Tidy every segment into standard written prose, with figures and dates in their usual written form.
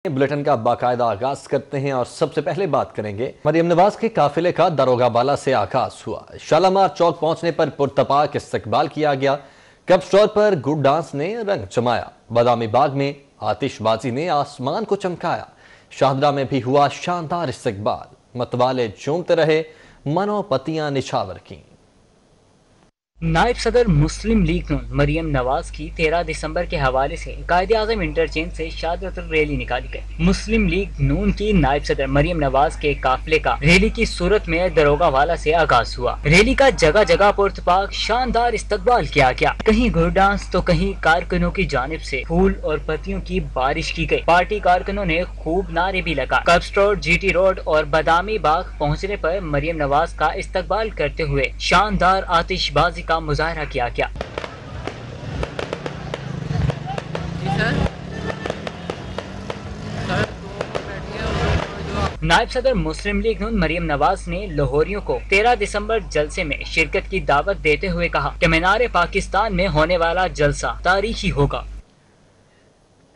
Bulletin का बाकायदा आगाज करते हैं और सबसे पहले बात करेंगे मरियम नवाज के काफिले का दरोगा बाला से आगाज हुआ। शालामार चौक पहुंचने पर पुरतपाक इस्तकबाल किया गया। कप स्टोर पर गुड डांस ने रंग जमाया। बादामी बाग में आतिशबाजी ने आसमान को चमकाया। शाहदरा में भी हुआ शानदार इस्तकबाल। मतवाले झूमते रहे, मनो पतियां निछावर की। नायब सदर मुस्लिम लीग नून मरियम नवाज की 13 दिसंबर के हवाले से कायद-ए-आज़म इंटरचेंज से शादतुल रैली निकाली गई। मुस्लिम लीग नून की नायब सदर मरियम नवाज के काफिले का रैली की सूरत में दरोगा वाला से आगाज हुआ। रैली का जगह जगह पुरतपाक शानदार इस्तकबाल किया गया। कहीं गुड डांस तो कहीं कारकुनों की जानिब से फूल और पत्तियों की बारिश की गई। पार्टी कारकुनों ने खूब नारे भी लगा। कप स्टोर, जीटी रोड और बादामी बाग पहुँचने पर मरियम नवाज का इस्तकबाल करते हुए शानदार आतिशबाजी का मुजाहरा किया गया। नायब सदर मुस्लिम लीग नून मरियम नवाज ने लाहौरियों को 13 दिसंबर जलसे में शिरकत की दावत देते हुए कहा कि मीनार पाकिस्तान में होने वाला जलसा तारीखी होगा।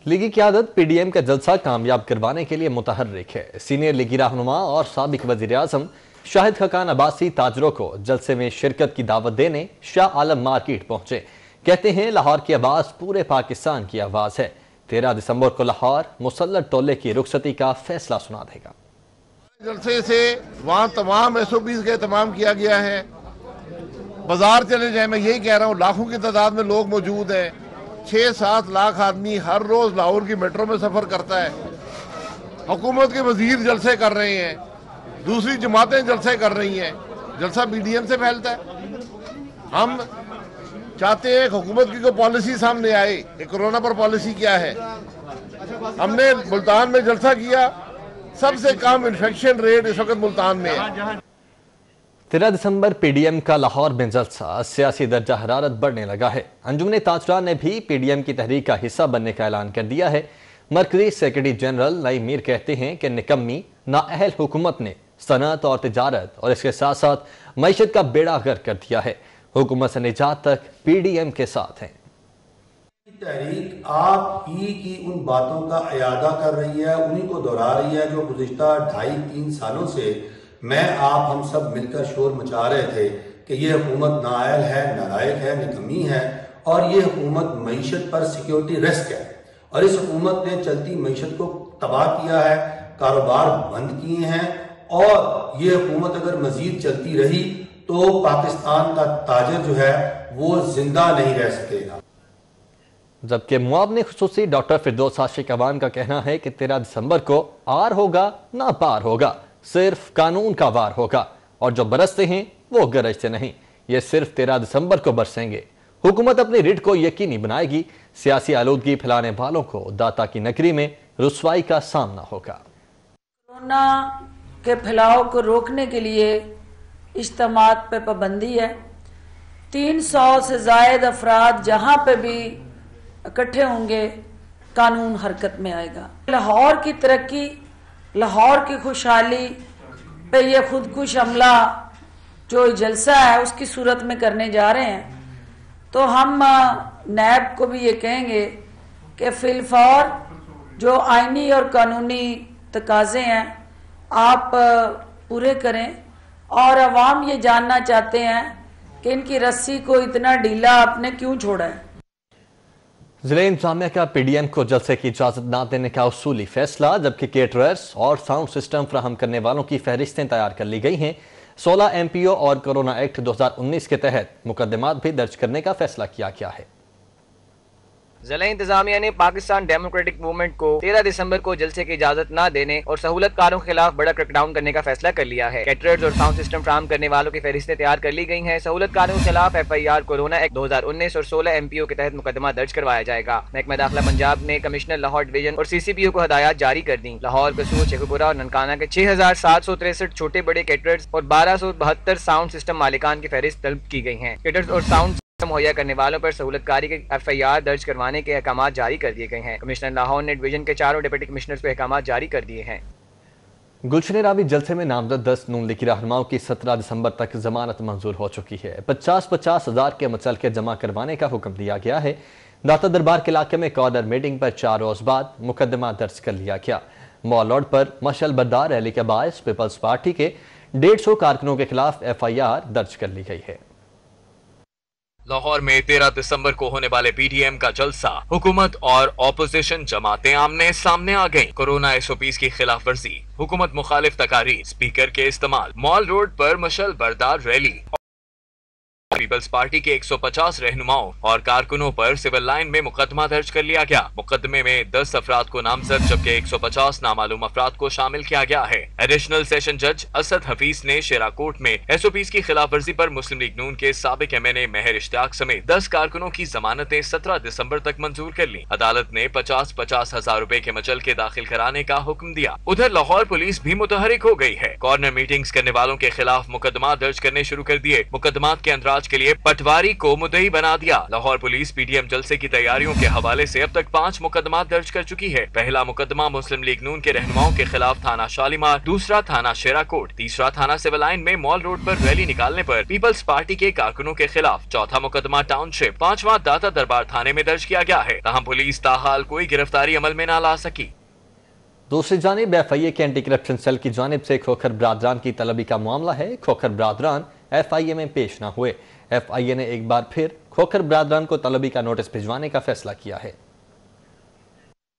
लीगी क़यादत पीडीएम का जलसा कामयाब करवाने के लिए मुतहर्रिक है। सीनियर लीगी रहनुमा और साबिक वज़ीर आज़म शाहिद खकान अब्बासी ताजरों को जलसे में शिरकत की दावत देने शाह आलम मार्केट पहुंचे। कहते हैं लाहौर की आवाज़ पूरे पाकिस्तान की आवाज़ है। 13 दिसंबर को लाहौर मुसल्लत टोले की रुखसती का फैसला सुना देगा। जलसे से वहाँ तमाम SOPs का तमाम किया गया है। बाजार चले जाए, मैं यही कह रहा हूँ, लाखों की तादाद में लोग मौजूद हैं। 6-7 लाख आदमी हर रोज़ लाहौर की मेट्रो में सफ़र करता है। हुकूमत के वजीर जलसे कर रहे हैं, दूसरी जमातें जलसे कर रही हैं। जलसा पीडीएम से फैलता है। हम चाहते हैं हुकूमत की कोई पॉलिसी सामने आए कि कोरोना पर पॉलिसी क्या है। हमने मुल्तान में जलसा किया, सबसे कम इन्फेक्शन रेट इस वक्त मुल्तान में है। 13 दिसंबर पीडीएम का लाहौर में जलसा, सियासी दर्जा हरारत बढ़ने लगा है। अंजुमन ताजरान ने भी पीडीएम की तहरीक का हिस्सा बनने का ऐलान कर दिया है। मरकजी सेक्रेटरी जनरल नईम मीर कहते हैं कि निकम्मी नाअहल हुकूमत ने सनत और तिजारत और इसके साथ साथ मईशत का बेड़ा गर्क कर दिया है। हुकूमत से निजात तक पीडीएम के साथ है। तहरीक आप ही की उन बातों का इयादा कर रही है, उन्हीं को दोहरा रही है जो गुज़िश्ता 2.5-3 सालों से मैं आप हम सब मिलकर शोर मचा रहे थे कि ये हुकूमत नाअहल है, नालायक है, निकम्मी है और ये हुकूमत मईशत पर सिक्योरिटी रिस्क है। और इस हुकूमत ने चलती मईशत को तबाह किया है, कारोबार बंद किए हैं और ये हुकूमत अगर मजीद चलती रही तो पाकिस्तान का ताजर जो है वो जिंदा नहीं रह सकेगा। जबकि मुआवने खुसूसी डॉक्टर फिरदौस आशिक अवान का कहना है कि 13 दिसंबर को आर होगा ना पार होगा, सिर्फ कानून का वार होगा और जो बरसते हैं वो गरजते नहीं। ये सिर्फ 13 दिसंबर को बरसेंगे। हुकूमत अपनी रिट को यकीनी बनाएगी। सियासी आलूदगी फैलाने वालों को दाता की नगरी में रुसवाई का सामना होगा। कोरोना के फैलाव को रोकने के लिए इज्तिमात पे पाबंदी है। 300 से ज़ायद अफराद जहाँ पे भी इकट्ठे होंगे कानून हरकत में आएगा। लाहौर की तरक्की, लाहौर की खुशहाली पे ये खुदकुश हमला जो जलसा है उसकी सूरत में करने जा रहे हैं, तो हम नैब को भी ये कहेंगे कि फिलफौर जो आईनी और कानूनी तकाजे हैं आप पूरे करें। और अवाम ये जानना चाहते हैं कि इनकी रस्सी को इतना ढीला आपने क्यों छोड़ा है। जिला इंतजामिया का पीडीएम को जलसे की इजाजत न देने का उसूली फैसला, जबकि केटरर्स और साउंड सिस्टम फराहम करने वालों की फहरिस्तें तैयार कर ली गई हैं। 16 MPO और कोरोना एक्ट 2019 के तहत मुकदमात भी दर्ज करने का फैसला किया गया है। जिला इंतजामिया ने पाकिस्तान डेमोक्रेटिक मूवमेंट को 13 दिसंबर को जलसे की इजाजत न देने और सहूलतकारों के खिलाफ बड़ा क्रैकडाउन करने का फैसला कर लिया है। कैटरर्स और साउंड सिस्टम फराहम करने वालों की फहरिस्तें तैयार कर ली गई हैं। सहूलतकारों के खिलाफ FIR कोरोना एक्ट 2019 और 16 MPO के तहत मुकदमा दर्ज करवाया जाएगा। महकमा दाखिला पंजाब ने कमिश्नर लाहौर डिवीजन और CCPO को हदायत जारी कर दी। लाहौर, कसूर, शेखुपुरा और ननकाना के 6763 छोटे बड़े कैटरर्स और 1272 साउंड सिस्टम मालिकान की फहरिस्त तलब की गई है। कैटरर्स और साउंड मुहैया करने वालों पर सहूलतकारी के FIR दर्ज करवाने के अहकाम जारी कर दिए गए हैं। कमिश्नर लाहौर ने डिवीजन के 4 डिप्टी कमिश्नर्स को अहकाम जारी कर दिए हैं। गुलशन रावी जलसे में नामजद 10 नून लीगी रहनुमाओं की 17 दिसंबर तक जमानत मंजूर हो चुकी है। 50-50 हज़ार के मुचलके जमा करवाने का हुक्म दिया गया है। दाता दरबार के इलाके में कॉर्नर मीटिंग पर 4 रोज बाद मुकदमा दर्ज कर लिया गया। मॉल रोड पर मशल बरदार रैली के बायस पीपल्स पार्टी के 150 कारकुनों के खिलाफ FIR दर्ज कर ली गई है। लाहौर में 13 दिसंबर को होने वाले PDM का जलसा, हुकूमत और ऑपोजिशन जमातें आमने सामने आ गईं। कोरोना SOPs की खिलाफ वर्जी, हुकूमत मुखालिफ तकारीर, स्पीकर के इस्तेमाल, मॉल रोड पर मशल बरदार रैली। पीपल्स पार्टी के 150 रहनुमाओं और कारकुनों पर सिविल लाइन में मुकदमा दर्ज कर लिया गया। मुकदमे में 10 अफराद को नामजद जबकि 150 नामालूम अफराद को शामिल किया गया है। एडिशनल सेशन जज असद हफीज ने शेराकोट में SOPs की खिलाफ वर्जी पर मुस्लिम लीग नून के साबिक MNA महर इश्तियाक समेत 10 कारकुनों की जमानतें 17 दिसंबर तक मंजूर कर ली। अदालत ने 50-50 हजार रुपए के मचल के दाखिल कराने का हुक्म दिया। उधर लाहौर पुलिस भी मुतहरिक हो गई है। कॉर्नर मीटिंग्स करने वालों के खिलाफ मुकदमा दर्ज करने शुरू कर दिए। मुकदमात के अंदराज के लिए पटवारी को मुद्दई बना दिया। लाहौर पुलिस PDM जलसे की तैयारियों के हवाले से अब तक 5 मुकदमा दर्ज कर चुकी है। पहला मुकदमा मुस्लिम लीग नून के रहनुमाओं के खिलाफ थाना शालीमार, दूसरा थाना शेराकोट, तीसरा थाना सिविल लाइन में मॉल रोड पर रैली निकालने पर पीपल्स पार्टी के कारकुनों के खिलाफ, चौथा मुकदमा टाउनशिप, 5वां दाता दरबार थाने में दर्ज किया गया है। तहां पुलिस ताहाल कोई गिरफ्तारी अमल में न ला सकी। दूसरी जानिब FIA के एंटी करप्शन सेल की जानिब से खोखर बरादरान की तलबी का मामला है। खोखर बरादरान FIA में पेश न हुए। FIA ने एक बार फिर खोखर बरादरान को तलबी का नोटिस भिजवाने का फैसला किया है।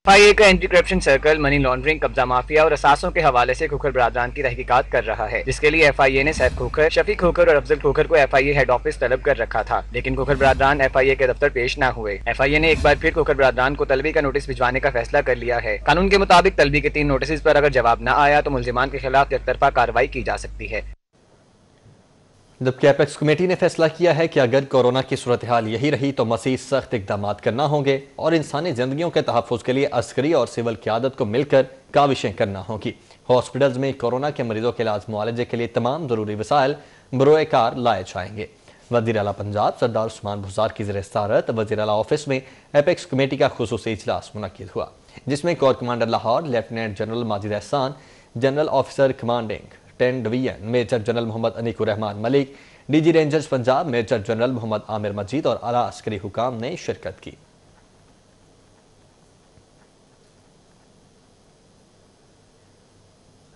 FIA का anti corruption circle money laundering, कब्जा माफिया और असासों के हवाले से खोखर बरादरान की तहकीकात कर रहा है, जिसके लिए FIA ने सैफ खोखर, शफीक खोखर और अफजल खोखर को FIA हेड ऑफिस तलब कर रखा था, लेकिन खोखर बरादरान FIA के दफ्तर पेश न हुए। FIA ने एक बार फिर खोखर बरादरान को तलबी का नोटिस भिजवाने का फैसला कर लिया है। कानून के मुताबिक तलबी के 3 नोटिस पर अगर जवाब न आया तो मुल्जिमान के खिलाफ एकतरफा कार्रवाई की जा सकती है। जबकि एपेक्स कमेटी ने फैसला किया है कि अगर कोरोना की सूरत हाल यही रही तो मज़ीद सख्त इक़दाम करना होंगे और इंसानी ज़िंदगियों के तहफ़्फ़ुज़ के लिए अस्करी और सिविल क़यादत को मिलकर काविशें करना होंगी। हॉस्पिटल्स में कोरोना के मरीजों के इलाज मुआलजे के लिए तमाम ज़रूरी वसाइल बरोए कार लाए जाएंगे। वज़ीर आला पंजाब सरदार उस्मान बुज़दार की ज़ेर सदारत वज़ीर आला ऑफिस में एपेक्स कमेटी का खुसूसी इजलास मुनक्किद हुआ, जिसमें corps commander Lahore lieutenant general Majid Ehsan, general officer commanding 10 division major general Mohammad Aneequr Rahman Malik, DG rangers Punjab major general Mohammad Amir Majeed और आला अस्करी हुकाम ने शिरकत की।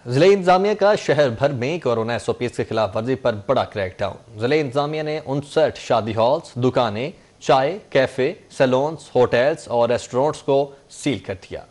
ज़िले इंतजामिया का शहर भर में कोरोना SOPs के खिलाफ वर्जी पर बड़ा क्रैकडाउन। ज़िले इंतजामिया ने 59 शादी हॉल्स, दुकानें, चाय, कैफे, सैलून्स, होटल्स और रेस्टोरेंट्स को सील कर दिया।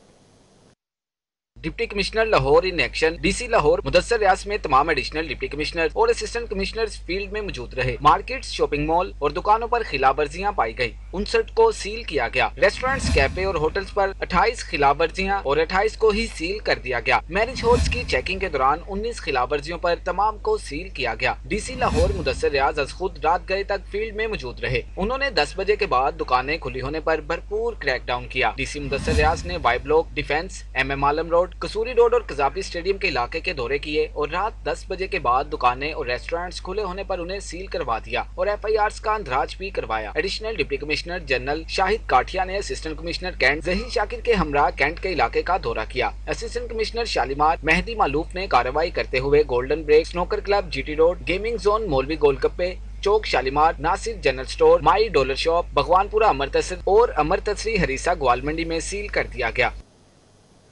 Deputy commissioner Lahore in action, DC Lahore Mudassar Riaz में तमाम एडिशनल डिप्टी कमिश्नर और असिस्टेंट कमिश्नर्स फील्ड में मौजूद रहे। मार्केट्स, शॉपिंग मॉल और दुकानों पर खिलाफवर्जियां पाई गई, 59 को सील किया गया। रेस्टोरेंट्स, कैफे और होटल्स पर 28 खिलाफवर्जियां और 28 को ही सील कर दिया गया। मैरिज हॉल्स की चेकिंग के दौरान 19 खिलाफवर्जियों पर तमाम को सील किया गया। DC लाहौर मुदस्सर रियाज आज खुद रात गए तक फील्ड में मौजूद रहे। उन्होंने 10 बजे के बाद दुकानें खुली होने पर भरपूर क्रैकडाउन किया। DC मुदस्सर रियाज ने वाई ब्लॉक, डिफेंस, MM आलम रोड, कसूरी रोड और कजाफी स्टेडियम के इलाके के दौरे किए और रात 10 बजे के बाद दुकानें और रेस्टोरेंट्स खुले होने पर उन्हें सील करवा दिया और FIRs का अंदराज भी करवाया। Additional deputy commissioner general Shahid Kathia ने assistant commissioner cantt Zaheer Shakir के हमरा कैंट के इलाके का दौरा किया। असिस्टेंट कमिश्नर शालीमार मेहदी मालूफ ने कार्रवाई करते हुए golden break, snooker club, GT road, gaming zone, Maulvi Golgappe चौक, Shalimar, Nasir general store, my dollar shop, Bhagwanpura Amritsar और अमरतसरी हरीसा ग्वालमंडी में सील कर दिया गया।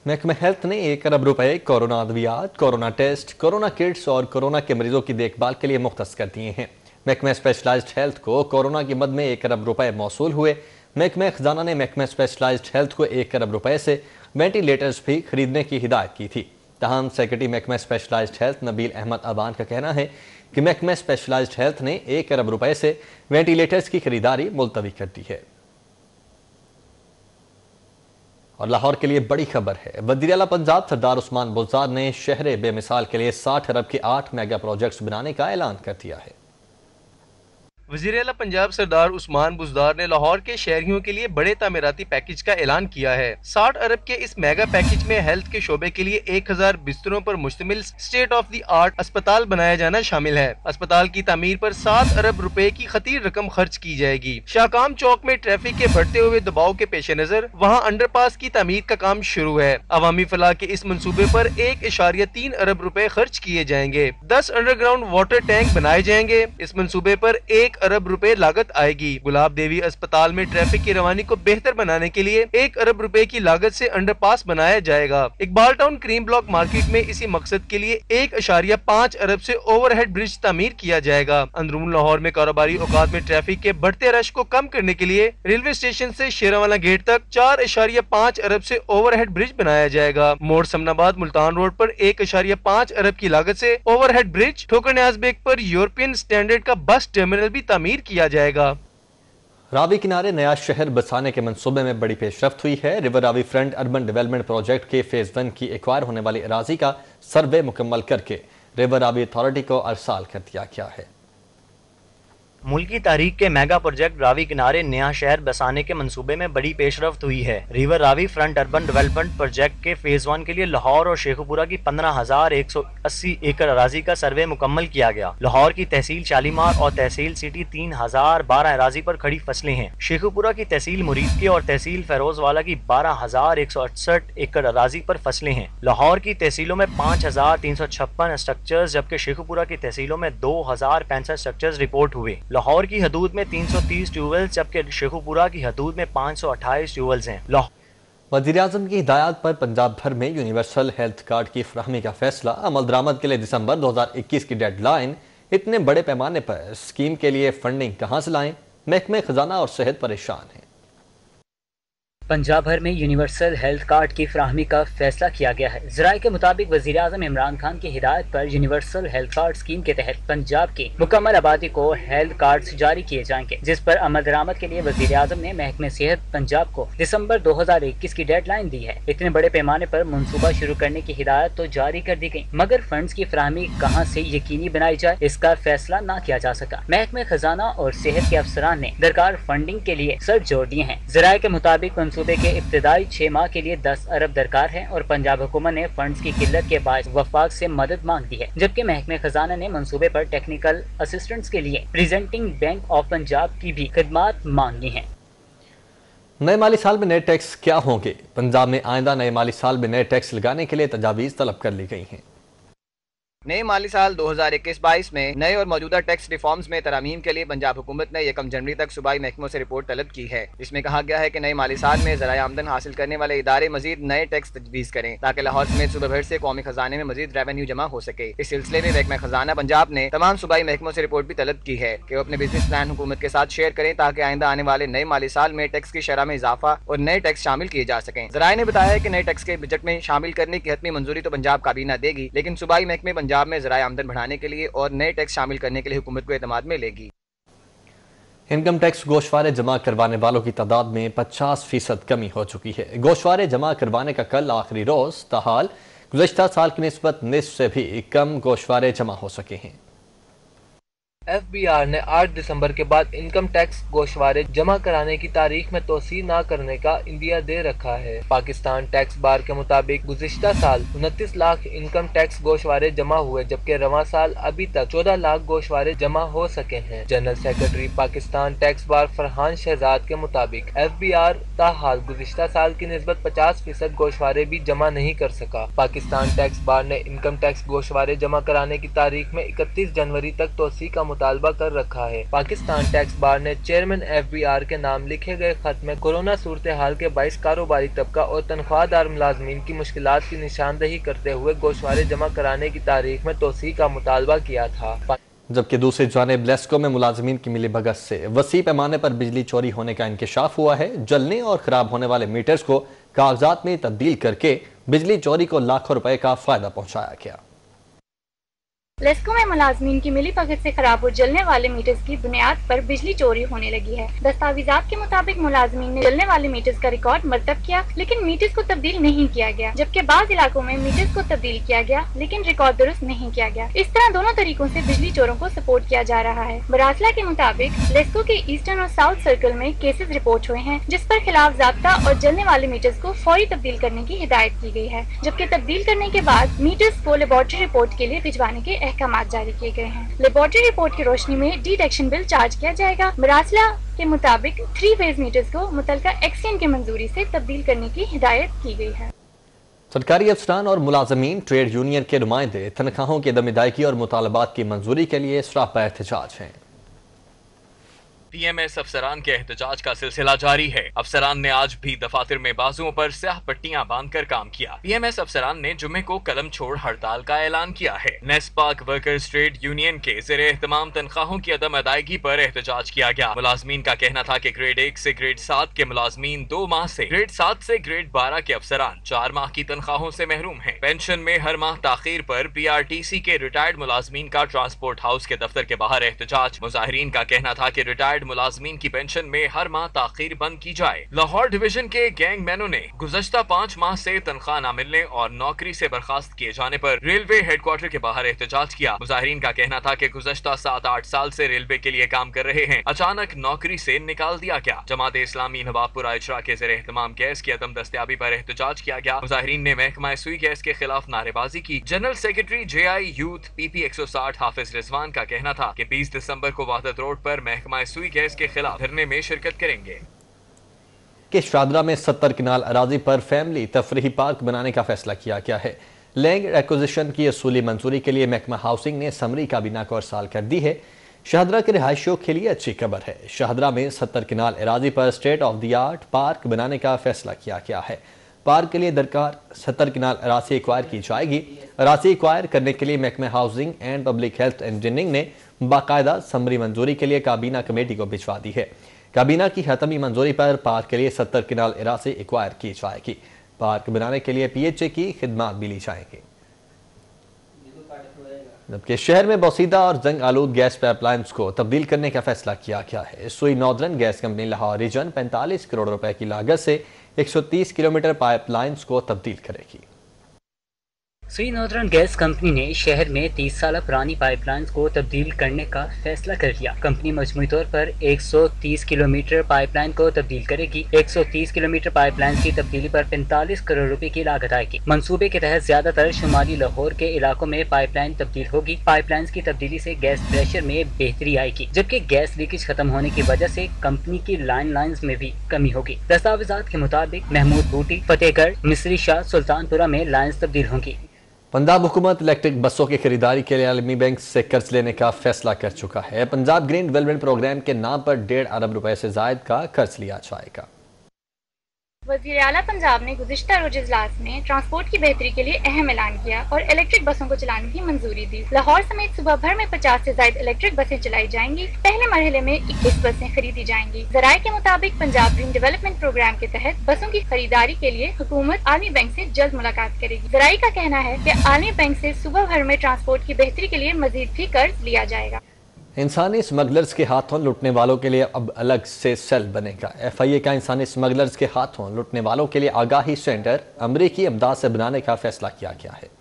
महकमा हेल्थ ने 1 अरब रुपए कोरोना अद्वियात, कोरोना टेस्ट, कोरोना किट्स और कोरोना के मरीजों की देखभाल के लिए मुख्तस कर दिए हैं। महकमा स्पेशलाइज्ड हेल्थ को कोरोना की मद में 1 अरब रुपए मौसूल हुए। महकमा खजाना ने महकमा स्पेशलाइज्ड हेल्थ को 1 अरब रुपए से वेंटिलेटर्स भी खरीदने की हिदायत की थी। तहम सेक्रेटरी महकमा स्पेशलाइज्ड हेल्थ नबील अहमद अबान का कहना है कि महकमा स्पेशलाइज्ड हेल्थ ने 1 अरब रुपए से वेंटिलेटर्स की खरीदारी मुलतवी कर दी है। और लाहौर के लिए बड़ी खबर है, वज़ीर आला पंजाब सरदार उस्मान बुज़दार ने शहर बेमिसाल के लिए 60 अरब के 8 मेगा प्रोजेक्ट्स बनाने का ऐलान कर दिया है। वज़ीर आला पंजाब सरदार उस्मान बुज़दार ने लाहौर के शहरियों के लिए बड़े तामीराती पैकेज का ऐलान किया है। 60 अरब के इस मेगा पैकेज में हेल्थ के शोबे के लिए 1000 बिस्तरों पर मुश्तमिल स्टेट ऑफ द आर्ट अस्पताल बनाया जाना शामिल है। अस्पताल की तामीर पर 7 अरब रुपए की खतीर रकम खर्च की जाएगी। शाहकाम चौक में ट्रैफिक के बढ़ते हुए दबाव के पेश नजर वहाँ अंडरपास की तामीर का काम शुरू है। अवामी फलाह के इस मंसूबे पर 1.3 अरब रुपए खर्च किए जाएंगे। 10 अंडरग्राउंड वाटर टैंक बनाए जाएंगे। इस मंसूबे पर 1 अरब रुपए लागत आएगी। गुलाब देवी अस्पताल में ट्रैफिक की रवानी को बेहतर बनाने के लिए 1 अरब रुपए की लागत से अंडरपास बनाया जाएगा। Iqbal town cream block market में इसी मकसद के लिए 1.5 अरब से ओवरहेड ब्रिज तामीर किया जाएगा। अंदरून लाहौर में कारोबारी औकात में ट्रैफिक के बढ़ते रश को कम करने के लिए रेलवे स्टेशन से शेरावाला गेट तक 4.5 अरब से ओवरहेड ब्रिज बनाया जाएगा। मोड़ समनाबाद मुल्तान रोड पर 1.5 अरब की लागत से ओवरहेड ब्रिज, ठोकर न्याज बेग पर यूरोपियन स्टैंडर्ड का बस टर्मिनल भी तामीर किया जाएगा। रावी किनारे नया शहर बसाने के मंसूबे में बड़ी पेशरफ्त हुई है। River Ravi front urban development project के फेज 1 की एक्वायर होने वाली अराजी का सर्वे मुकम्मल करके रिवर रावी अथॉरिटी को अरसाल कर दिया गया है। मुल्की तारीख के मेगा प्रोजेक्ट रावी किनारे नया शहर बसाने के मंसूबे में बड़ी पेशरफ्त हुई है। River Ravi front urban development project के फेज 1 के लिए लाहौर और शेखुपुरा की 15,180 एकड़ अराजी का सर्वे मुकम्मल किया गया। लाहौर की तहसील शालीमार और तहसील सिटी 3,012 अराजी पर खड़ी फसलें हैं। शेखुपुरा की तहसील मुरीदके और तहसील फेरोजवाला की 12,168 एकड़ अराजी पर फसलें हैं। लाहौर की तहसीलों में 5,356 स्ट्रक्चर्स जबकि शेखुपुरा की तहसीलों में 2,065 स्ट्रक्चर्स रिपोर्ट हुए। लाहौर की हदूद में 330 ट्यूबवेल्स जबकि शेखुपुरा की हदूद में 528 ट्यूबवेल्स हैं। वज़ीर-ए-आज़म की हिदायत पर पंजाब भर में यूनिवर्सल हेल्थ कार्ड की फराहमी का फैसला। अमल दरामद के लिए दिसंबर 2021 की डेडलाइन। इतने बड़े पैमाने पर स्कीम के लिए फंडिंग कहां से लाएं? महकमे खजाना और सेहत परेशान है। पंजाब भर में यूनिवर्सल हेल्थ कार्ड की फराहमी का फैसला किया गया है। ज़राए के मुताबिक वज़ीर आज़म इमरान खान की हिदायत पर यूनिवर्सल हेल्थ कार्ड स्कीम के तहत पंजाब की मुकम्मल आबादी को हेल्थ कार्ड जारी किए जाएंगे, जिस पर अमल दरामद के लिए वज़ीर आज़म ने महकमे सेहत पंजाब को दिसंबर 2021 की डेडलाइन दी है। इतने बड़े पैमाने पर मनसूबा शुरू करने की हिदायत तो जारी कर दी गई, मगर फंड्स की फराहमी कहाँ से यकीनी बनाई जाए इसका फैसला न किया जा सका। महकमे खजाना और सेहत के अफसरान ने दरकार फंडिंग के लिए सर जोड़ दिए हैं। ज़राए के मुताबिक सूबे के इब्तिदाई 6 माह के लिए 10 अरब दरकार है और पंजाब हुकूमत ने फंड्स की किल्लत के बाद वफाक से मदद मांग दी है, जबकि महकमे खजाना ने मंसूबे पर टेक्निकल असिस्टेंट्स के लिए प्रेजेंटिंग बैंक ऑफ पंजाब की भी खिदमात मांगी हैं। नए माली साल में नए टैक्स क्या होंगे? पंजाब में आइंदा नए माली साल में नए टैक्स लगाने के लिए तजावीज़ तलब कर ली गई हैं। नए माली साल 2021-22 में नए और मौजूदा टैक्स रिफॉर्म्स में तरमीम के लिए पंजाब हुकूमत ने 1 जनवरी तक सूबाई महकमों से रिपोर्ट तलब की है, जिसमें कहा गया है कि नए माली साल में ज़राए आमदन हासिल करने वाले इदारे मजीद नए टैक्स तजवीज़ करें ताकि लाहौर समेत सूबे भर से कौमी खजाने में मजीद रेवेन्यू जमा हो सके। इस सिलसिले में महकमा खजाना पंजाब ने तमाम सूबाई महकमों से रिपोर्ट भी तलब की है कि वो अपने बिजनेस प्लान हुकूमत के साथ शेयर करें ताकि आइंदा आने वाले नए माली साल में टैक्स की शरह में इजाफा और नए टैक्स शामिल किए जा सकें। ज़राए ने बताया है कि नए टैक्स के बजट में शामिल करने की हतमी मंजूरी तो पंजाब काबीना देगी, लेकिन सूबाई महकमे पंजाब में ज़राए आमदन बढ़ाने के लिए और नए टैक्स शामिल करने के लिए हुकूमत को एतमाद में लेगी। इनकम टैक्स गोशवारे जमा करवाने वालों की तादाद में 50% कमी हो चुकी है। गोशवारे जमा करवाने का कल आखिरी रोज, ताहाल गुज़श्ता साल की निस्बत निस्फ से भी कम गोशवारे जमा हो सके हैं। FBI ने 8 दिसंबर के बाद इनकम टैक्स गोशवारे जमा कराने की तारीख में तोसी न करने का इंदिया दे रखा है। पाकिस्तान टैक्स बार के मुताबिक गुज़िश्ता साल 29 लाख इनकम टैक्स गोशवारे जमा हुए, जबकि रवां साल अभी तक 14 लाख गोशवारे जमा हो सके हैं। General secretary Pakistan tax bar Farhan Shahzad के मुताबिक FBI ताहाल गुज़िश्ता साल की निस्बत 50% गोशवारे भी जमा नहीं कर सका। पाकिस्तान टैक्स बार ने इनकम टैक्स गोशवारे जमा कराने की तारीख में 31 जनवरी तक तोसी का मुतालबा कर रखा है। पाकिस्तान टैक्स बार ने चेयरमैन FBI के नाम लिखे गए खत में कोरोना सूरत हाल के बाइस कारोबारी तबका और तनख्वाहदार मुलाजमीन की मुश्किलात की निशानदही करते हुए गोशवारे जमा कराने की तारीख में तोसी का मुतालबा किया था। जबकि दूसरी जानिब लेस्को में मुलाजमीन की मिली भगत से वसी पैमाने पर बिजली चोरी होने का इंकशाफ हुआ है। जलने और खराब होने वाले मीटर्स को कागजात में तब्दील करके बिजली चोरी को लाखों रुपए का फायदा पहुंचाया गया। लेस्को में मुलाजमीन की मिली भगत से खराब और जलने वाले मीटर्स की बुनियाद पर बिजली चोरी होने लगी है। दस्तावेजात के मुताबिक मुलाजमीन ने जलने वाले मीटर्स का रिकॉर्ड मरतब किया, लेकिन मीटर्स को तब्दील नहीं किया गया, जबकि बाज़ इलाकों में मीटर्स को तब्दील किया गया लेकिन रिकॉर्ड दुरुस्त नहीं किया गया। इस तरह दोनों तरीकों से बिजली चोरों को सपोर्ट किया जा रहा है। मरासला के मुताबिक लेस्को के ईस्टर्न और साउथ सर्कल में केसेस रिपोर्ट हुए हैं, जिस पर खिलाफ ज़ाब्ता और जलने वाले मीटर्स को फौरी तब्दील करने की हिदायत की गई है, जबकि तब्दील करने के बाद मीटर्स को लेबोरेटरी रिपोर्ट के लिए भिजवाने के अहकाम जारी किए गए हैं। लेबोरेटरी रिपोर्ट की रोशनी में डिटेक्शन बिल चार्ज किया जाएगा। मरासला के मुताबिक 3 फेज मीटर्स को मुतलका एक्सचेंज की मंजूरी से तब्दील करने की हिदायत की गई है। सरकारी अफसरान और मुलाजमीन ट्रेड यूनियन के नुमाइंदे तनख्वाहों की अदम अदायगी और मुतालबात की मंजूरी के लिए सरापा एहतजाज हैं। PMS अफसरान के एहतजाज का सिलसिला जारी है। अफसरान ने आज भी दफातर में बाजुओं पर स्याह पट्टियां बांधकर काम किया। PMS अफसरान ने जुम्मे को कलम छोड़ हड़ताल का ऐलान किया है। नेस्पाक वर्कर्स ट्रेड यूनियन के ज़ेरे एहतमाम तनख्वाहों की अदम अदायगी पर एहतजाज किया गया। मुलाजमीन का कहना था कि ग्रेड 1 से ग्रेड 7 के मुलाजमीन 2 माह से, ग्रेड 7 से ग्रेड 12 के अफसरान 4 माह की तनख्वाहों से महरूम हैं। पेंशन में हर माह ताखीर पर PRTC के रिटायर्ड मुलाजमीन का ट्रांसपोर्ट हाउस के दफ्तर के बाहर एहतजाज। मुजाहिरीन का कहना था कि रिटायर्ड मुलाजमीन की पेंशन में हर माह ताखीर बंद की जाए। लाहौर डिवीजन के गैंगमैनों ने गुज़श्ता 5 माह से तनख्वाह न मिलने और नौकरी से बर्खास्त किए जाने पर रेलवे हेडक्वार्टर के बाहर एहतजाज किया। मुजाहिरीन का कहना था कि गुज़श्ता 7-8 साल से रेलवे के लिए काम कर रहे हैं, अचानक नौकरी से निकाल दिया गया। जमात इस्लामी नवाबपुरा इजरा के ज़ेरे एहतमाम गैस की अदम दस्तयाबी पर एहतजाज किया गया। मुजाहिरीन ने महकमा सुई गैस के खिलाफ नारेबाजी की। General secretary JI youth PP 160 हाफिज रिजवान का कहना था कि 20 दिसंबर को वहदत रोड पर महकमा सुई गैस के खिलाफ धरने में शिरकत करेंगे। कि शादरा में 70 किनाल अराजी पर फैमिली तफरीही पार्क बनाने का फैसला किया गया है। लैंड एक्विजिशन की असूली मंजूरी के लिए महकमा हाउसिंग ने समरी काबीना को अरसाल कर दी है। शाहदरा के रिहायशियों के लिए अच्छी खबर है। शाहदरा में 70 किनाल अराजी पर state of the art park बनाने का फैसला किया गया है। पार्क के लिए दरकार 70 किनाल अराजी एक्वायर की जाएगी। अराजी एक्वायर करने के लिए महकमा housing and public health engineering ने बाकायदा समरी मंजूरी के लिए काबीना कमेटी को भिजवा दी है। काबीना की हतमी मंजूरी पर पार्क के लिए 70 किनाल अराजी एक्वायर की जाएगी। पार्क बनाने के लिए PHA की खिदमात भी ली जाएंगी। जबकि शहर में बोसीदा और जंग आलूद गैस पाइपलाइंस को तब्दील करने का फैसला किया गया है। Sui northern gas company Lahore region 45 crore रुपए की लागत से 130 किलोमीटर पाइपलाइंस को तब्दील करेगी। सुई नॉर्दर्न गैस कंपनी ने शहर में 30 साल पुरानी पाइपलाइंस को तब्दील करने का फैसला कर लिया। कंपनी मजमूई तौर पर 130 किलोमीटर पाइपलाइन को तब्दील करेगी। 130 किलोमीटर पाइपलाइन की तब्दीली पर 45 करोड़ रुपए की लागत आएगी। मंसूबे के तहत ज्यादातर शुमाली लाहौर के इलाकों में पाइपलाइन तब्दील होगी। पाइपलाइन की तब्दीली से गैस प्रेशर में बेहतरी आएगी, जबकि गैस लीकेज खत्म होने की वजह से कंपनी की लाइन्स में भी कमी होगी। दस्तावेजात के मुताबिक महमूद बूटी, फतेहगढ़, मिस्री शाह, सुल्तानपुरा में लाइन्स तब्दील होंगी। पंजाब हुकूमत इलेक्ट्रिक बसों की खरीदारी के लिए आलमी बैंक से कर्ज लेने का फैसला कर चुका है। पंजाब ग्रीन डेवलपमेंट प्रोग्राम के नाम पर 1.5 अरब रुपए से जायद का कर्ज लिया जाएगा। वज़ीर आला पंजाब ने गुज़िश्ता रोज़ इजलास में ट्रांसपोर्ट की बेहतरी के लिए अहम ऐलान किया और इलेक्ट्रिक बसों को चलाने की मंजूरी दी। लाहौर समेत सुबह भर में 50 से ज्यादा इलेक्ट्रिक बसें चलाई जाएंगी। पहले मरहले में 21 बसें खरीदी जाएंगी। ज़राए के मुताबिक पंजाब ग्रीन डेवलपमेंट प्रोग्राम के तहत बसों की खरीदारी के लिए हुकूमत आलमी बैंक से जल्द मुलाकात करेगी। ज़राए का कहना है कि आलमी बैंक से सुबह भर में ट्रांसपोर्ट की बेहतरी के लिए मजीद भी कर्ज लिया जाएगा। इंसानी स्मगलर्स के हाथों लुटने वालों के लिए अब अलग से सेल बनेगा। FIA का इंसानी स्मगलर्स के हाथों लुटने वालों के लिए आगाही सेंटर अमरीकी इमदाद से बनाने का फैसला किया गया है।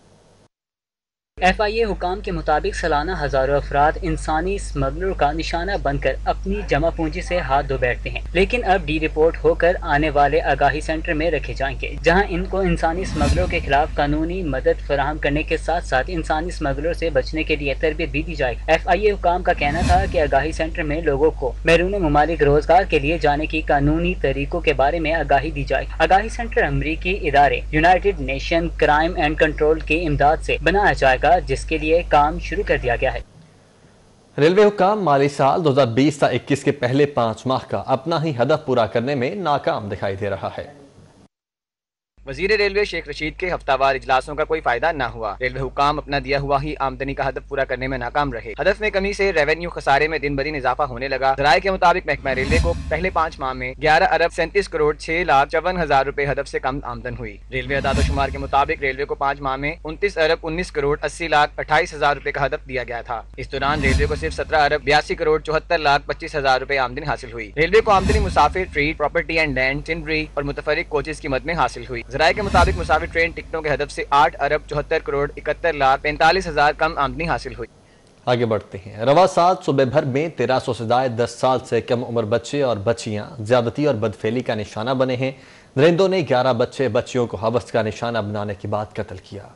FIA हुकाम के मुताबिक सालाना हजारों अफराद इंसानी स्मगलर का निशाना बनकर अपनी जमा पूंजी से हाथ धो बैठते हैं, लेकिन अब डी रिपोर्ट होकर आने वाले आगाही सेंटर में रखे जाएंगे, जहां इनको इंसानी स्मगलरों के खिलाफ कानूनी मदद फराहम करने के साथ साथ इंसानी स्मगलरों से बचने के लिए तरबियत भी दी जाएगी। FIA हुकाम का कहना था कि आगाही सेंटर में लोगों को बैरून मुमालिक रोजगार के लिए जाने की कानूनी तरीकों के बारे में आगाही दी जाएगी। आगाही सेंटर अमरीकी इदारे United nation crime and control की इमदाद से बनाया जाएगा, जिसके लिए काम शुरू कर दिया गया है। रेलवे हुकाम माली साल 2020-21 के पहले 5 माह का अपना ही हदफ पूरा करने में नाकाम दिखाई दे रहा है। वजीर रेलवे शेख रशीद के हफ्तावार इजलासों का कोई फायदा न हुआ। रेलवे हुकाम अपना दिया हुआ ही आमदनी का हदफ पूरा करने में नाकाम रहे। हदफ में कमी से रेवेन्यू खसारे में दिन ब दिन इजाफा होने लगा। ज़राए के मुताबिक महकमा रेलवे को पहले 5 माह में 11 अरब 37 करोड़ 6 लाख 54 हजार रुपए हदफ से कम आमदन हुई। रेलवे अदादोशुमार के मुताबिक रेलवे को 5 माह में 29 अरब 19 करोड़ 80 लाख 28 हजार रुपए का हदफ दिया गया था। इस दौरान रेलवे को सिर्फ 17 अरब 82 करोड़ 74 लाख 25 हजार रुपए आमदनी हासिल हुई। रेलवे को आमदनी मुसाफिर, ट्रेड, प्रॉपर्टी एंड लैंड, टिनरी और मुतफरिक कोचेज की मद में हासिल हुई। ज़राए के मुताबिक मुसाफिर ट्रेन टिकटों के हदफ से 8 अरब 74 करोड़ 71 लाख 45 हजार कम आमदनी हासिल हुई। आगे बढ़ते हैं। रवा साल सूबे भर में 1300 से ज्यादा 10 साल से कम उम्र बच्चे और बच्चियां ज्यादती और बदफेली का निशाना बने हैं। दरिंदों ने 11 बच्चे बच्चियों को हवस का निशाना बनाने के बाद कत्ल किया।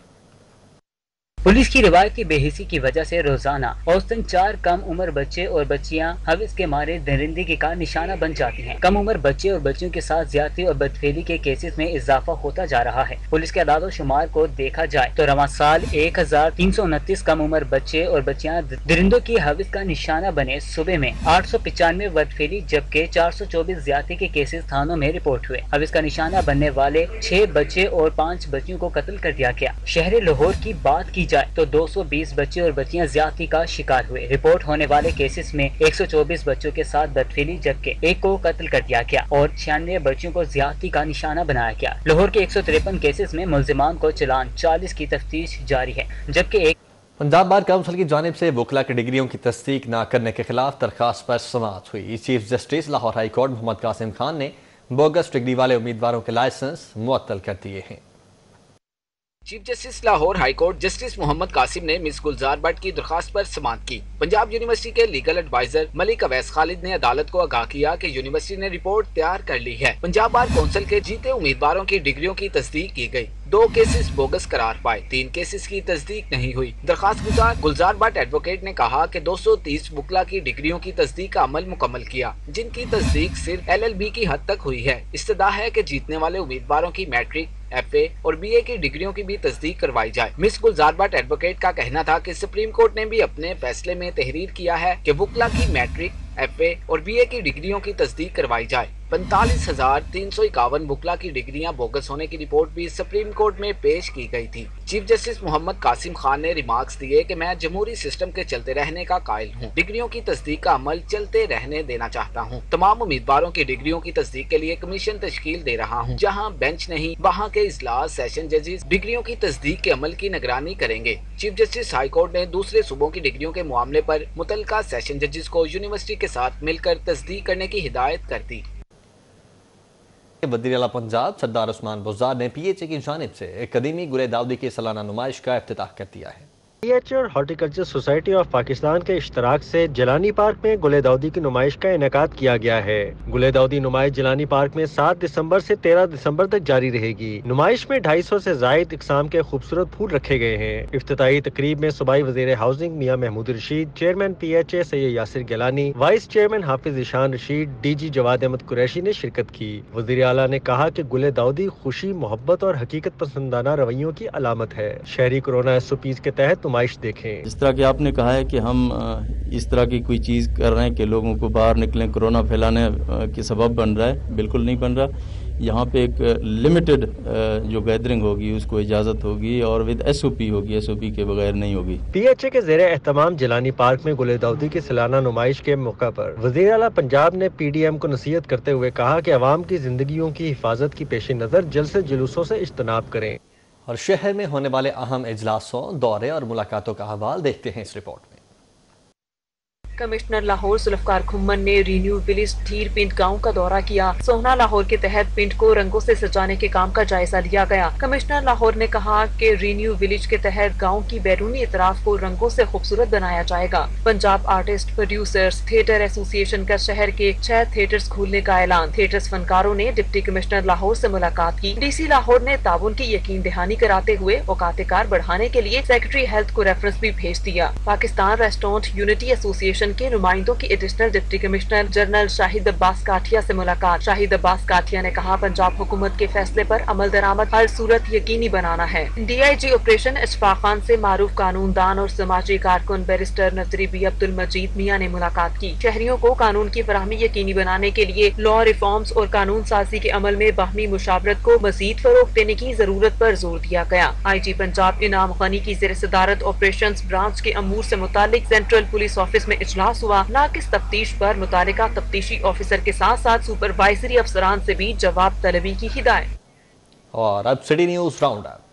पुलिस की रिवायती बेहिसी की वजह से रोजाना औसतन 4 कम उम्र बच्चे और बच्चियां हविस के मारे दरिंदगी का निशाना बन जाती हैं। कम उम्र बच्चे और बच्चियों के साथ ज्यादती और बदफेली के केसेस में इजाफा होता जा रहा है। पुलिस के आदाद शुमार को देखा जाए तो रवां साल 1329 कम उम्र बच्चे और बच्चियां दरिंदों की हविस का निशाना बने। सुबह में 895 बदफेली जबकि 424 ज्यादती के केसेस थानों में रिपोर्ट हुए। हविस का निशाना बनने वाले 6 बच्चे और 5 बच्चियों को कत्ल कर दिया गया। शहर लाहौर की बात की जाए तो 220 बच्चे और बच्चियां ज्यादती का शिकार हुए। रिपोर्ट होने वाले केसेस में 124 बच्चों के साथ बदफेली जबकि 1 को कत्ल कर दिया गया और 96 बच्चों को ज्यादती का निशाना बनाया गया। लाहौर के 153 केसेस में मुल्जिमान को चालान 40 की तफ्तीश जारी है जबकि एक पंजाब बार काउंसिल की जानिब से वकला की डिग्रियों की तस्दीक न करने के खिलाफ दरखास्त पर समाअत हुई। Chief justice Lahore high court Mohammad Qasim Khan ने बोगस डिग्री वाले उम्मीदवारों के लाइसेंस मुअत्तल कर दिए हैं। Chief justice Lahore high court justice Mohammad Qasim ने मिस गुलजार भट्ट की दरखास्त पर समाअत की। पंजाब यूनिवर्सिटी के लीगल एडवाइजर मलिक अवैस खालिद ने अदालत को आगाह किया कि यूनिवर्सिटी ने रिपोर्ट तैयार कर ली है। पंजाब बार काउंसिल के जीते उम्मीदवारों की डिग्रियों की तस्दीक की गई। 2 केसेस बोगस करार पाए, 3 केसेस की तस्दीक नहीं हुई। दरखास्त गुजार गुलजार भट्ट एडवोकेट ने कहा कि 230 वकला की डिग्रियों की तस्दीक का अमल मुकम्मल किया, जिनकी तस्दीक सिर्फ LLB की हद तक हुई है। इस्तदा है कि जीतने वाले उम्मीदवारों की मैट्रिक, FA और BA की डिग्रियों की भी तस्दीक करवाई जाए। मिस गुलजार भट्ट एडवोकेट का कहना था कि सुप्रीम कोर्ट ने भी अपने फैसले में तहरीर किया है कि वकला की मैट्रिक, FA और BA की डिग्रियों की तस्दीक करवाई जाए। 45,351 वकला की डिग्रियां बोगस होने की रिपोर्ट भी सुप्रीम कोर्ट में पेश की गई थी। चीफ जस्टिस मोहम्मद कासिम खान ने रिमार्क्स दिए कि मैं जमहूरी सिस्टम के चलते रहने का कायल हूँ, डिग्रियों की तस्दीक का अमल चलते रहने देना चाहता हूँ। तमाम उम्मीदवारों की डिग्रियों की तस्दीक के लिए कमीशन तश्कील दे रहा हूँ। जहाँ बेंच नहीं वहाँ के इजलास सेशन जजेस डिग्रियों की तस्दीक के अमल की निगरानी करेंगे। चीफ जस्टिस हाई कोर्ट ने दूसरे सूबों की डिग्रियों के मामले पर मुतल्लिका सेशन जजेस को यूनिवर्सिटी के साथ मिलकर तस्दीक करने की हिदायत कर दी। वज़ीर आला पंजाब सरदार उस्मान बुज़दार ने PHA की जानिब से कदीमी गुले दाऊदी की सालाना नुमाइश का इफ्तिताह कर दिया है। PHA और हॉर्टिकल्चर सोसाइटी ऑफ पाकिस्तान के इश्तराक से जिलानी पार्क में गुले दाऊदी की नुमाइश का इनेकाद किया गया है। गुले दाऊदी नुमाइश जिलानी पार्क में 7 दिसंबर से 13 दिसंबर तक जारी रहेगी। नुमाइश में 250 से जायद इकसाम के खूबसूरत फूल रखे गए हैं। इफ्तिताही तकरीब में सूबाई वज़ीर housing Mian Mehmood Rasheed, chairman PHA Syed Yasir Gilani, vice chairman Hafiz Ishan Rasheed, DG Jawad Ahmad Qureshi ने शिरकत की। वज़ीर आला ने कहा कि गुले दाऊदी खुशी, मोहब्बत और हकीकत पसंदाना रवैयों की अलामत है। शहरी कोरोना SOPs के तहत नुमाइश देखें। जिस तरह कि आपने कहा है कि हम इस तरह की कोई चीज़ कर रहे हैं कि लोगों को बाहर निकलें, कोरोना फैलाने की सबब बन रहा है, बिल्कुल नहीं बन रहा। यहाँ पे एक लिमिटेड जो गैदरिंग होगी उसको इजाज़त होगी और विद SOP होगी, SOP के बगैर नहीं होगी। PHA के ज़ेरे एहतमाम जिलानी पार्क में गुले दाऊदी की सालाना नुमाइश के मौका पर वज़ीर आला पंजाब ने PDM को नसीहत करते हुए कहा कि अवाम की जिंदगियों की हिफाजत की पेश नज़र जलसे जुलूसों से इज्तनाब करें। और शहर में होने वाले अहम इजलासों, दौरे और मुलाकातों का हवाल देखते हैं इस रिपोर्ट में। कमिश्नर लाहौर जुल्फकार खुम्मन ने रीन्यू विलेज ठीर पिंड गांव का दौरा किया। सोहना लाहौर के तहत पिंड को रंगों से सजाने के काम का जायजा लिया गया। कमिश्नर लाहौर ने कहा कि रीन्यू विलेज के तहत गांव की बैरूनी इतराफ को रंगों से खूबसूरत बनाया जाएगा। Punjab artist producers theatre association का शहर के 6 थिएटर्स खोलने का ऐलान। थिएटर्स फनकारों ने डिप्टी कमिश्नर लाहौर से मुलाकात की। DC लाहौर ने ताउन की यकीन दहानी कराते हुए औकात-ए-कार बढ़ाने के लिए सेक्रेटरी हेल्थ को रेफरेंस भी भेज दिया। पाकिस्तान रेस्टोरेंट यूनिटी एसोसिएशन के नुमाइंदों की additional deputy commissioner general Shahid Abbas Kathia से मुलाकात। शाहिद अब्बास काठिया ने कहा, पंजाब हुकूमत के फैसले पर अमल दरामद हर सूरत यकीनी बनाना है। DIG ऑपरेशन इशफाक खान से मारूफ कानूनदान और समाजी कारकुन बैरिस्टर नजरी बी अब्दुल मजीद मियां ने मुलाकात की। शहरियों को कानून की फराहमी यकीनी बनाने के लिए लॉ रिफॉर्म्स और कानून साजी के अमल में बाहमी मुशावरत को मजीद फरोग देने की जरूरत पर जोर दिया गया। IG पंजाब इनाम गनी की ज़ेर सदारत ऑपरेशन ब्रांच के अमूर से मुतालिक सेंट्रल पुलिस ऑफिस में इजलास हुआ। नाकिस तफ्तीश पर मुतालिका तफ्तीशी ऑफिसर के साथ साथ सुपरवाइजरी अफसरान से भी जवाब तलबी की हिदायत। और अब city news round up.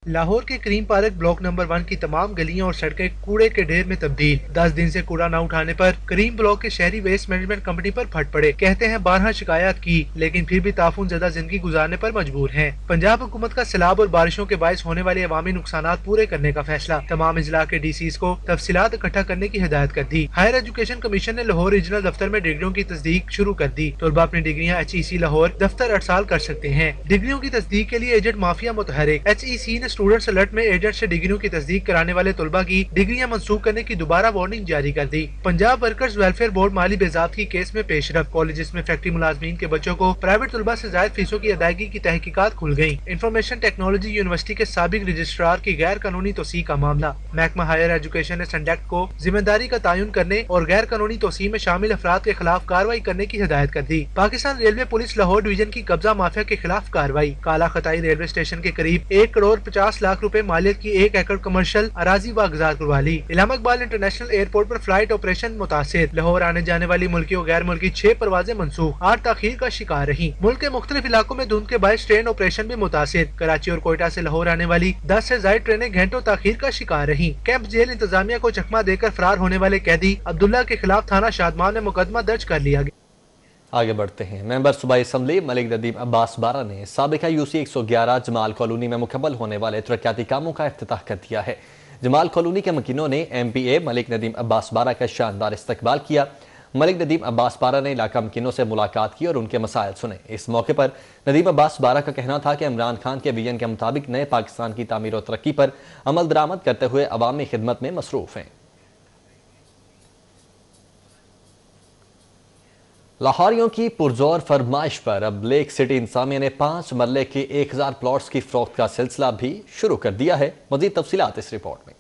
Lahore के करीम पार्क ब्लॉक नंबर 1 की तमाम गलियां और सड़कें कूड़े के ढेर में तब्दील। 10 दिन से कूड़ा न उठाने पर करीम ब्लॉक के शहरी वेस्ट मैनेजमेंट कंपनी पर फट पड़े। कहते हैं 12 शिकायत की लेकिन फिर भी ताफून ज़्यादा जिंदगी गुजारने पर मजबूर हैं। पंजाब हुकूमत का सैलाब और बारिशों के बायस होने वाले अवामी नुकसान पूरे करने का फैसला। तमाम इजला के DCs को तफसीलात इकट्ठा करने की हिदायत कर दी। हायर एजुकेशन कमीशन ने लाहौर रीजनल दफ्तर में डिग्रियों की तस्दीक शुरू कर दी। तलबा अपनी डिग्रियाँ HEC लाहौर दफ्तर 8 साल कर सकते हैं। डिग्रियों की तस्दीक के लिए एजेंट माफिया मुतहरिक। HEC ने स्टूडेंट्स अलर्ट में एजेंट से डिग्रियों की तस्दीक कराने वाले तलबा की डिग्रियां मंसूख करने की दोबारा वार्निंग जारी कर दी। पंजाब वर्कर्स वेलफेयर बोर्ड माली बेज़ाब्ती केस में पेशरफ। कॉलेज में फैक्ट्री मुलाजमीन के बच्चों को प्राइवेट तलबा से जायद फीसों की अदायगी की तहकीकात खुल गयी। इंफॉर्मेशन टेक्नोलॉजी यूनिवर्सिटी के साबिक रजिस्ट्रार की गैर कानूनी तोसी का मामला। महकमा हायर एजुकेशन ने संडक्ट को जिम्मेदारी का तयन करने और गैर कानूनी तोसी में शामिल अफराद के खिलाफ कार्रवाई करने की हिदायत कर दी। Pakistan railway police Lahore division की कब्जा माफिया के खिलाफ कार्रवाई। काला खताई रेलवे स्टेशन के करीब 1 करोड़ 50 लाख रुपए मालियत की 1 एकड़ कमर्शियल अराजी वागजार करवा ली। इलामा इकबाल इंटरनेशनल एयरपोर्ट पर फ्लाइट ऑपरेशन मुतासिर। लाहौर आने जाने वाली मुल्की और गैर मुल्की 6 परवाजें मनसूख, 8 ताखीर का शिकार रही। मुल्क के मुख्तलिफ इलाकों में धुंध के बायस ट्रेन ऑपरेशन भी मुतासिर। कराची और कोयटा से लाहौर आने वाली 10 से ज्यादा ट्रेनें घंटों ताखीर का शिकार रही। कैंप जेल इंतजामिया को चकमा देकर फरार होने वाले कैदी अब्दुल्ला के खिलाफ थाना शादमान में मुकदमा दर्ज कर लिया गया। आगे बढ़ते हैं। मेंबर सूबाई असम्बली मलिक नदीम अब्बास बारा ने साबिका यूसी 111 जमाल कॉलोनी में मुकम्मल होने वाले तरक्याती कामों का इफ्तिताह कर दिया है। जमाल कॉलोनी के मकीनों ने MPA मलिक नदीम अब्बास बारा का शानदार इस्तकबाल किया। मलिक नदीम अब्बास बारा ने इलाका मकीनों से मुलाकात की और उनके मसाइल सुने। इस मौके पर नदीम अब्बास बारा का कहना था कि इमरान खान के विजन के मुताबिक नए पाकिस्तान की तामीर और तरक्की पर अमल दरामद करते हुए अवामी खिदमत में मसरूफ हैं। लाहौरियों की पुरजोर फरमाइश पर अब लेक सिटी इंतजामिया ने 5 मरले के 1000 प्लॉट्स की फरोख्त का सिलसिला भी शुरू कर दिया है। मजीद तफसीलात इस रिपोर्ट में।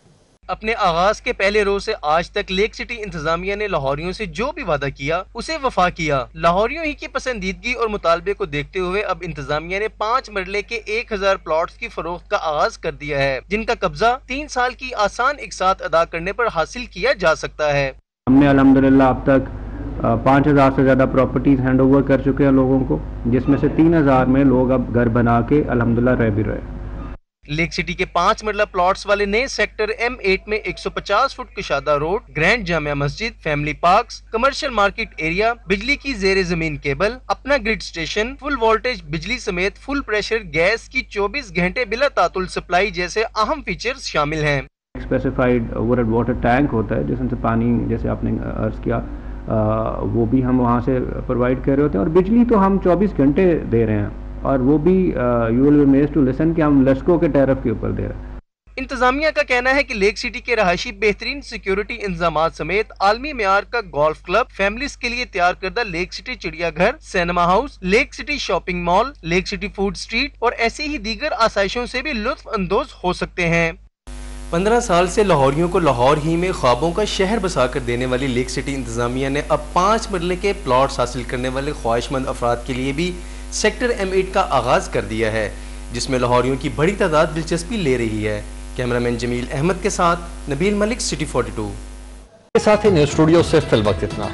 अपने आगाज के पहले रोज से आज तक लेक सिटी इंतजामिया ने लाहौरियों से जो भी वादा किया उसे वफा किया। लाहौरियों ही की पसंदीदगी और मुतालबे को देखते हुए अब इंतजामिया ने 5 मरले के 1000 प्लॉट्स की फरोख्त का आगाज कर दिया है, जिनका कब्जा 3 साल की आसान इकसात अदा करने पर हासिल किया जा सकता है। हमने अल्हम्दुलिल्लाह अब तक 5000 से ज़्यादा प्रॉपर्टीज़ हैंड ओवर कर चुके हैं लोगों को, जिसमें से 3000 में लोग अब घर बना के अल्हम्दुलिल्लाह रह भी रहे। लेक सिटी के 5 मरला प्लॉट्स वाले नए सेक्टर M8 में 150 foot कुशादा road, grand Jamia Masjid, family parks, commercial market area, बिजली की जेर जमीन केबल, अपना ग्रिड स्टेशन, फुल वोल्टेज बिजली समेत फुल प्रेशर गैस की 24 घंटे बिला तातुल सप्लाई जैसे अहम फीचर्स शामिल हैं। स्पेसिफाइड वाटर टैंक होता है जिसमें से पानी, जैसे आपने अर्ज किया, वो भी हम वहाँ से प्रोवाइड कर रहे होते हैं और बिजली तो हम 24 घंटे दे रहे हैं, और वो भी you will be amazed to listen कि हम लश्को के टैरिफ के ऊपर दे रहे हैं। इंतजामिया का कहना है कि लेक सिटी के रहायशी बेहतरीन सिक्योरिटी इंतजामात समेत आलमी मेयार का गोल्फ क्लब, फैमिलीज के लिए तैयार करदा लेक सिटी चिड़ियाघर, cinema house, lake city shopping mall, lake city food street और ऐसी ही दीगर आसाइशों से भी लुत्फ अंदोज हो सकते हैं। 15 साल से लाहौरियों को लाहौर ही में ख्वाबों का शहर बसा कर देने वाली लेक सिटी इंतजामिया ने अब 5 मरले के प्लॉट्स हासिल करने वाले ख्वाहिशमंद अफराद के लिए भी सेक्टर M8 का आगाज कर दिया है, जिसमें लाहौरियों की बड़ी तादाद दिलचस्पी ले रही है। कैमरामैन जमील अहमद के साथ नबील मलिक, सिटी 42 के साथ ही न्यूज़ स्टूडियो से फिल वक्त इतना।